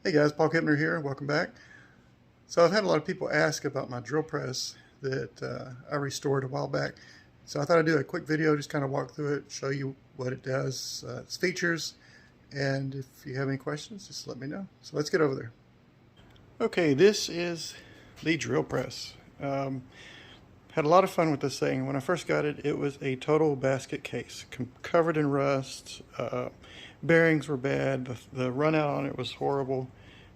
Hey guys, Paul Kepner here. Welcome back. So I've had a lot of people ask about my drill press that I restored a while back. So I thought I'd do a quick video, just kind of walk through it, show you what it does, its features, and if you have any questions, just let me know. So let's get over there. Okay, this is the drill press. Had a lot of fun with this thing. When I first got it, it was a total basket case, covered in rust. Bearings were bad. The run out on it was horrible.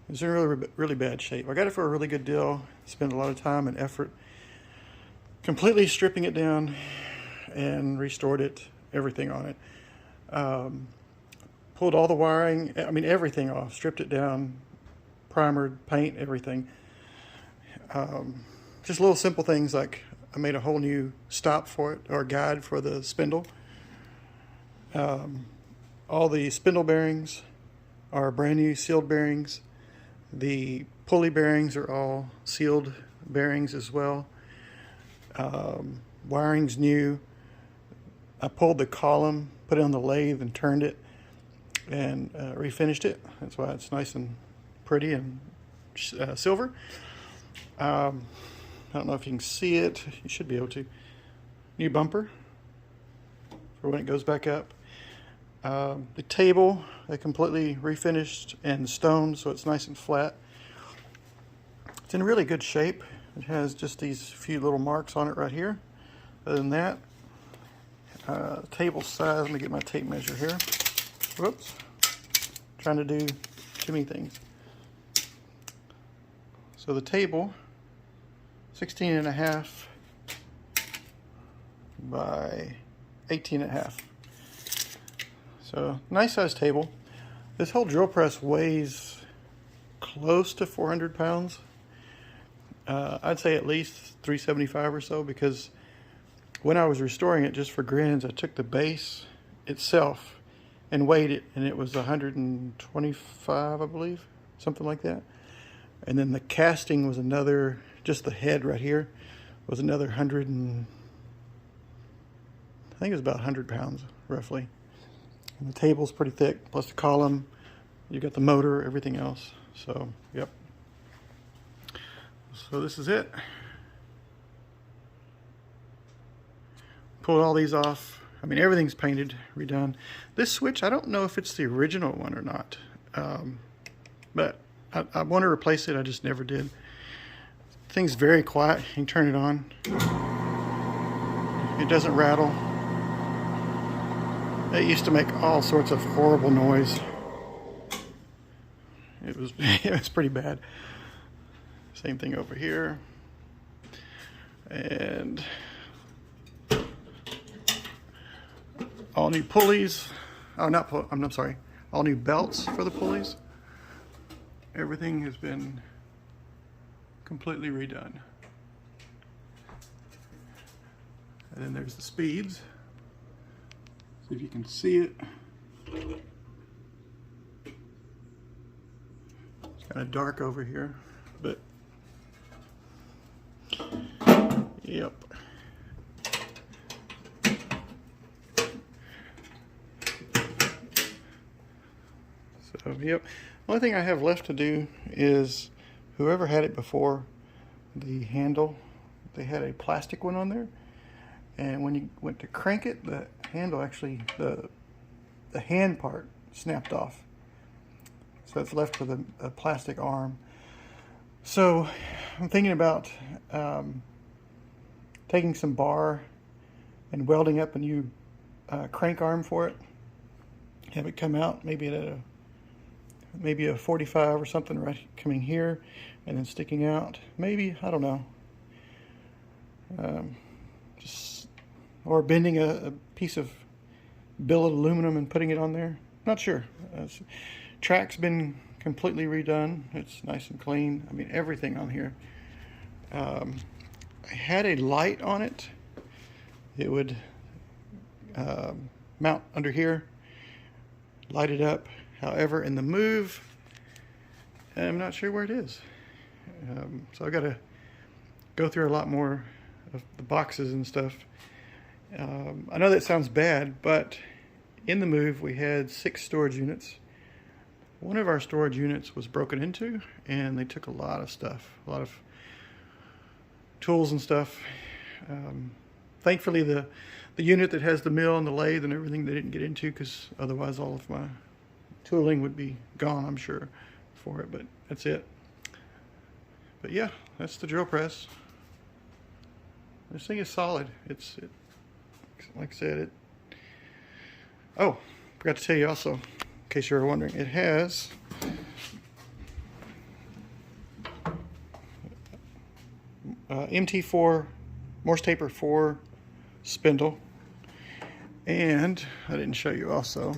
It was in really bad shape. I got it for a really good deal. Spent a lot of time and effort completely stripping it down and restored it, everything on it. Pulled all the wiring, everything off, stripped it down, primered, paint, everything. Just little simple things like I made a whole new stop for it, or guide for the spindle. All the spindle bearings are brand new sealed bearings. The pulley bearings are all sealed bearings as well. Wiring's new. I pulled the column, put it on the lathe and turned it and refinished it. That's why it's nice and pretty and silver. I don't know if you can see it. You should be able to. New bumper for when it goes back up. The table, I completely refinished and stoned, so it's nice and flat. It's in really good shape. It has just these few little marks on it right here. Other than that, table size, let me get my tape measure here. Whoops. Trying to do too many things. So the table, 16.5 by 18.5. So nice size table. This whole drill press weighs close to 400 pounds. I'd say at least 375 or so, because when I was restoring it just for grins, I took the base itself and weighed it, and it was 125, I believe, something like that. And then the casting was another, just the head right here was another 100 and I think it was about 100 pounds roughly. And the table's pretty thick, plus the column. You got the motor, everything else. So, yep. So this is it. Pulled all these off. Everything's painted, redone. This switch, I don't know if it's the original one or not. But I want to replace it, I just never did. The thing's very quiet. You can turn it on. It doesn't rattle. It used to make all sorts of horrible noise. It was pretty bad. Same thing over here. And all new pulleys. Oh, I'm sorry. All new belts for the pulleys. Everything has been completely redone. And then there's the speeds. See if you can see it. It's kind of dark over here, but yep. So, yep. Only thing I have left to do is, whoever had it before, the handle, they had a plastic one on there, and when you went to crank it, the handle actually, the hand part snapped off. So it's left with a plastic arm. So I'm thinking about taking some bar and welding up a new crank arm for it. Have it come out maybe at maybe a 45 or something right coming here, and then sticking out. Maybe, I don't know. Or bending a piece of billet aluminum and putting it on there. Not sure. Track's been completely redone. It's nice and clean. Everything on here. I had a light on it. It would mount under here, light it up. However, in the move, I'm not sure where it is. So I've got to go through a lot more of the boxes and stuff. I know that sounds bad, but in the move we had 6 storage units. one of our storage units was broken into, and they took a lot of stuff, a lot of tools and stuff. Thankfully, the unit that has the mill and the lathe and everything they didn't get into, because otherwise all of my tooling would be gone, I'm sure, for it. But that's it. But yeah, that's the drill press. This thing is solid. Like I said, oh, forgot to tell you also, in case you were wondering, it has MT4 Morse Taper 4 spindle, and I didn't show you also,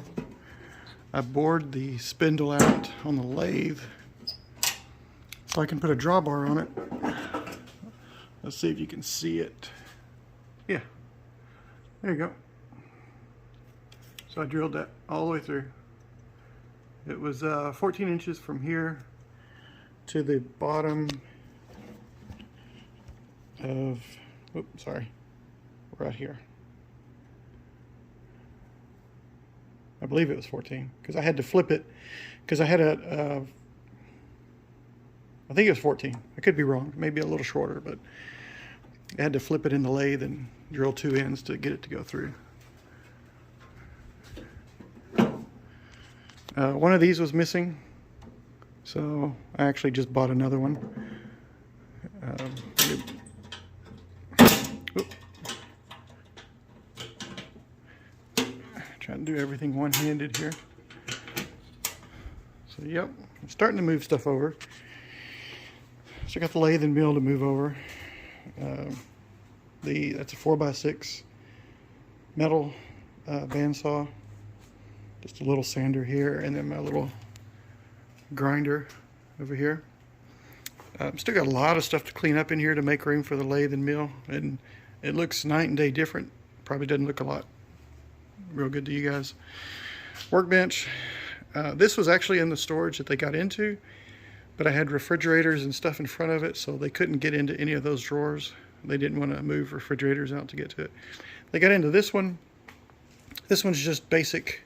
I bored the spindle out on the lathe so I can put a drawbar on it. Let's see if you can see it. Yeah, there you go. So I drilled that all the way through. It was 14 inches from here to the bottom of, oops, sorry, right here. I believe it was 14 because I had to flip it because I had I think it was 14. I could be wrong, maybe a little shorter, but I had to flip it in the lathe and drill 2 ends to get it to go through. One of these was missing, so I actually just bought another one. Trying to do everything one-handed here. So yep, I'm starting to move stuff over. So I got the lathe and mill to move over. That's a 4x6 metal bandsaw. Just a little sander here, and then my little grinder over here. Still got a lot of stuff to clean up in here to make room for the lathe and mill, and it looks night and day different. Probably doesn't look a lot real good to you guys. Workbench. This was actually in the storage that they got into, but I had refrigerators and stuff in front of it, so they couldn't get into any of those drawers. They didn't want to move refrigerators out to get to it. They got into this one. This one's just basic,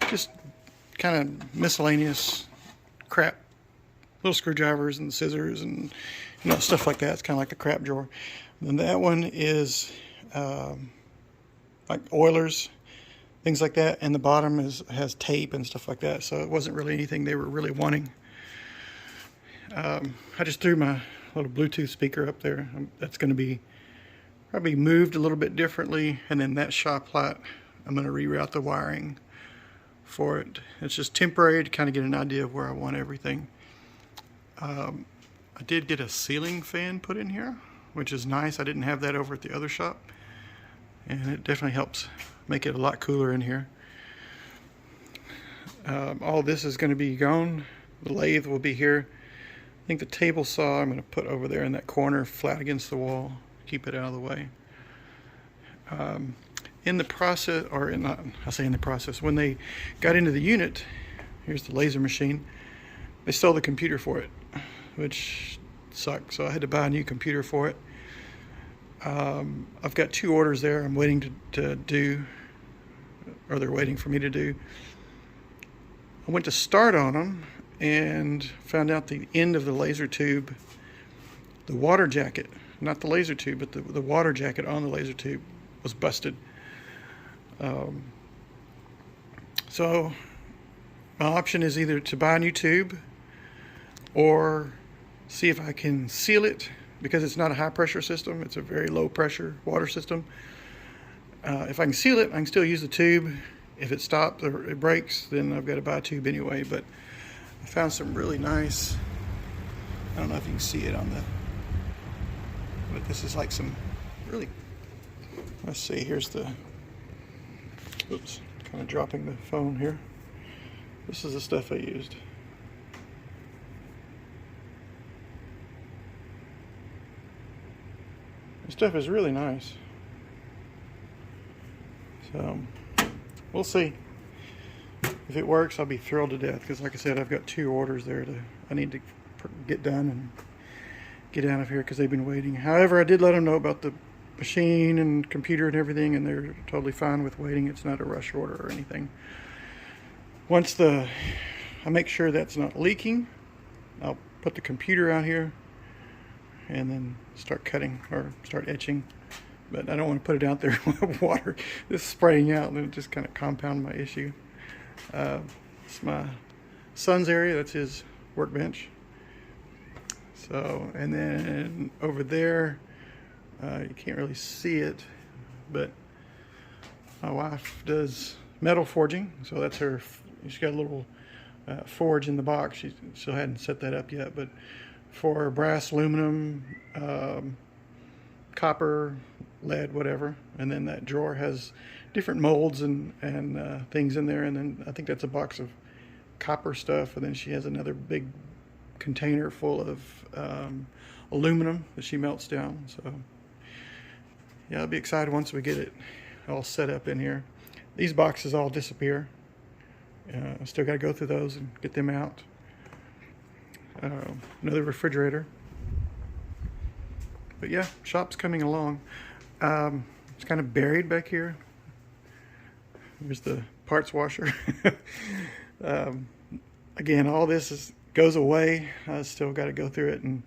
just kind of miscellaneous crap. Little screwdrivers and scissors and stuff like that. It's kind of like a crap drawer. And then that one is like oilers, things like that. And the bottom has tape and stuff like that. So it wasn't really anything they were really wanting. I just threw my little Bluetooth speaker up there. That's going to be probably moved a little bit differently. And then that shop light, I'm going to reroute the wiring for it. It's just temporary to kind of get an idea of where I want everything. I did get a ceiling fan put in here, which is nice. I didn't have that over at the other shop, and it definitely helps make it a lot cooler in here. All this is going to be gone. The lathe will be here. I think the table saw I'm going to put over there in that corner, flat against the wall, keep it out of the way. In the process, or I say in the process, when they got into the unit, here's the laser machine, they stole the computer for it, which sucked, so I had to buy a new computer for it. I've got 2 orders there I'm waiting to do, or they're waiting for me to do. I went to start on them and found out the end of the laser tube, the water jacket, not the laser tube, but the water jacket on the laser tube was busted. So my option is either to buy a new tube or see if I can seal it, because it's not a high pressure system, it's a very low pressure water system. If I can seal it, I can still use the tube. If it stops or it breaks, then I've got to buy a tube anyway. But I found some really nice, I don't know if you can see it on the, but this is like some really, let's see, here's the, oops, kind of dropping the phone here. This is the stuff I used. This stuff is really nice. So, we'll see. If it works, I'll be thrilled to death, because like I said, I've got 2 orders there I need to get done and get out of here, because they've been waiting. However, I did let them know about the machine and computer and everything, and they're totally fine with waiting. It's not a rush order or anything. Once the I make sure that's not leaking. I'll put the computer out here and then start cutting or start etching. But I don't want to put it out there with water just spraying out, and it'll just kind of compound my issue. It's my son's area. That's his workbench. So, and then over there, you can't really see it, but my wife does metal forging. So that's her. She's got a little forge in the box. She still hadn't set that up yet, but for brass, aluminum, copper, lead, whatever. And then that drawer has different molds and things in there. And then I think that's a box of copper stuff. And then she has another big container full of aluminum that she melts down. So yeah, I'll be excited once we get it all set up in here. These boxes all disappear. I still got to go through those and get them out. Another refrigerator. But yeah, shop's coming along. It's kind of buried back here. There's the parts washer. Again, all this goes away. I still got to go through it and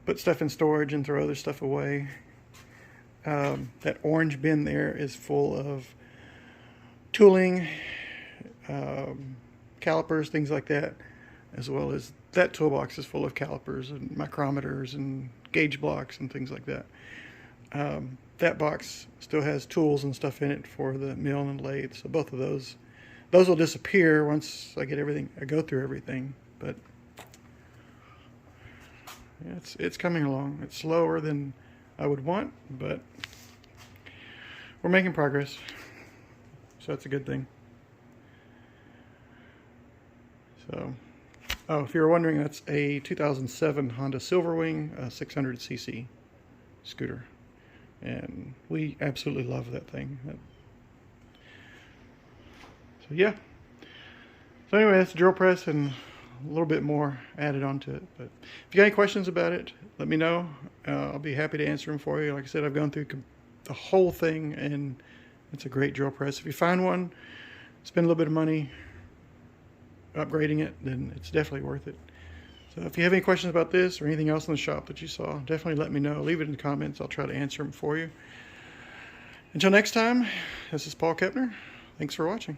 put stuff in storage and throw other stuff away. That orange bin there is full of tooling, calipers, things like that, as well as that toolbox is full of calipers and micrometers and gauge blocks and things like that. That box still has tools and stuff in it for the mill and lathe, so both of those will disappear once I get everything, I go through everything. But yeah, it's coming along. It's slower than I would want, but we're making progress, so that's a good thing. So, oh, if you're wondering, that's a 2007 Honda Silverwing 600cc scooter, and we absolutely love that thing. So yeah. So anyway, that's the drill press and a little bit more added onto it. But if you got any questions about it, let me know. I'll be happy to answer them for you. Like I said, I've gone through the whole thing, and it's a great drill press. If you find one, spend a little bit of money upgrading it, then it's definitely worth it. So if you have any questions about this or anything else in the shop that you saw, definitely let me know. Leave it in the comments. I'll try to answer them for you. Until next time, this is Paul Kepner. Thanks for watching.